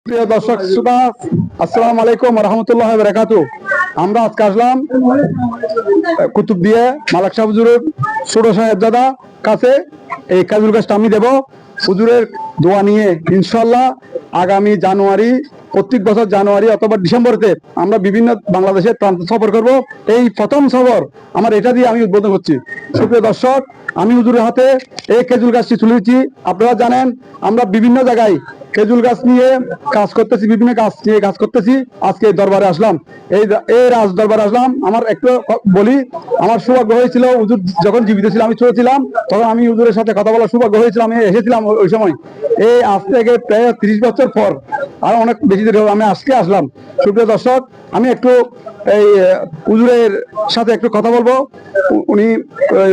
প্রিয় দর্শক শ্রোতা, আসসালামু আলাইকুম রহমতুল্লাহ বারাকাতু। আমরা আজকে আসলাম কুতুবদিয়া মালাক শাহ হুজুরের ছোট সাহেবজাদা কাছে। এই খেজুর গাছটা আমি দেব হুজুরের দোয়া নিয়ে। ইনশাল্লাহ আগামী জানুয়ারি, প্রত্যেক বছর জানুয়ারি অথবা ডিসেম্বরতে আমরা বিভিন্ন বাংলাদেশের প্রান্ত সফর করব। এই প্রথম সফর আমার, এটা দিয়ে আমি উদ্বোধন করছি। সুপ্রিয় দর্শক, আমি হুজুরের হাতে এই খেজুর গাছটি তুলেছি। আপনারা জানেন আমরা বিভিন্ন জায়গায় খেজুর গাছ নিয়ে কাজ করতেছি, বিভিন্ন গাছ নিয়ে কাজ করতেছি। আজকে এই দরবারে আসলাম, এই রাজ দরবারে আসলাম। আমার একটু বলি, আমার সৌভাগ্য হয়েছিল হুজুর যখন জীবিত ছিল, আমি ছোট ছিলাম, তখন আমি হুজুরের সাথে কথা বলার সৌভাগ্য হয়েছিল। আমি এসেছিলাম ওই সময়, এই আজ থেকে প্রায় 30 বছর পর, আর অনেক বেশি দেরি আমি আজকে আসলাম। সুপ্রিয় দর্শক, আমি একটু এই হুজুরের সাথে একটু কথা বলবো। উনি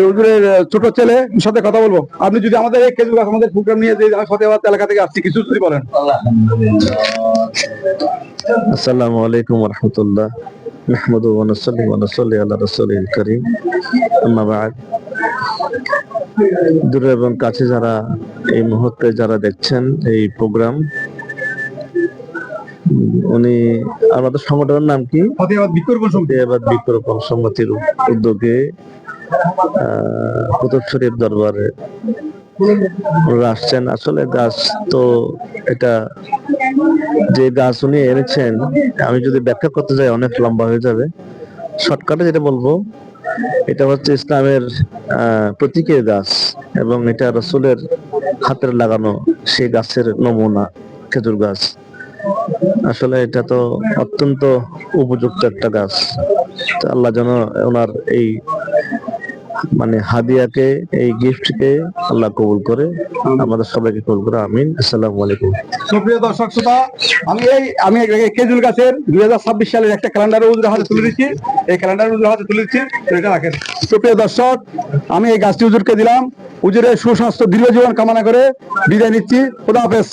হুজুরের ছোট ছেলে সাথে কথা বলবো। আপনি যদি আমাদের এই খেজুর গাছ, আমাদের প্রোগ্রাম নিয়ে যে আমি ফতেহাবাদ এলাকা থেকে আসছি, কিছু যদি বলেন। আসসালামু আলাইকুম ওয়া রাহমাতুল্লাহ। নাহমাদুহু ওয়া নুসাল্লি আলা রাসূলিল কারীম। আম্মা বা'দ। দূরে এবং কাছে যারা এই মুহূর্তে যারা দেখছেন এই প্রোগ্রাম, উনি আমাদের সংগঠনের নাম কি? ফতেহাবাদ বৃক্ষরোপণ সমিতির উদ্যোগে কুতুব শরীফ দরবারে আসছেন। আসলে গাছ তো এটা যে গাছ উনি এনেছেন, আমি যদি ব্যাখ্যা করতে যাই অনেক লম্বা হয়ে যাবে। শর্টকাটে যেটা বলবো, এটা হচ্ছে ইসলামের প্রতীকের গাছ, এবং এটা রাসূলের হাতের লাগানো সেই গাছের নমুনা খেজুর গাছ। আসলে এটা তো অত্যন্ত উপযুক্ত একটা গাছ। তো আল্লাহ যেন ওনার এই হাদিয়াকে, এই গিফটকে আল্লাহ কবুল করে, আমাদের সবাইকে কবুল করে। আমিন। আসসালামু আলাইকুম। সুপ্রিয় দর্শক শ্রোতা, আমি খেজুর গাছের 2026 সালের একটা ক্যালেন্ডার হুজুরের হাতে তুলে দিচ্ছি। এই ক্যালেন্ডার হুজুরের হাতে তুলে দিচ্ছি, এটা রাখেন। সুপ্রিয় দর্শক, আমি এই গাছটি হুজুরকে দিলাম। হুজুরের সুস্বাস্থ্য, দীর্ঘ জীবন কামনা করে বিদায় নিচ্ছি। খোদা হাফেজ।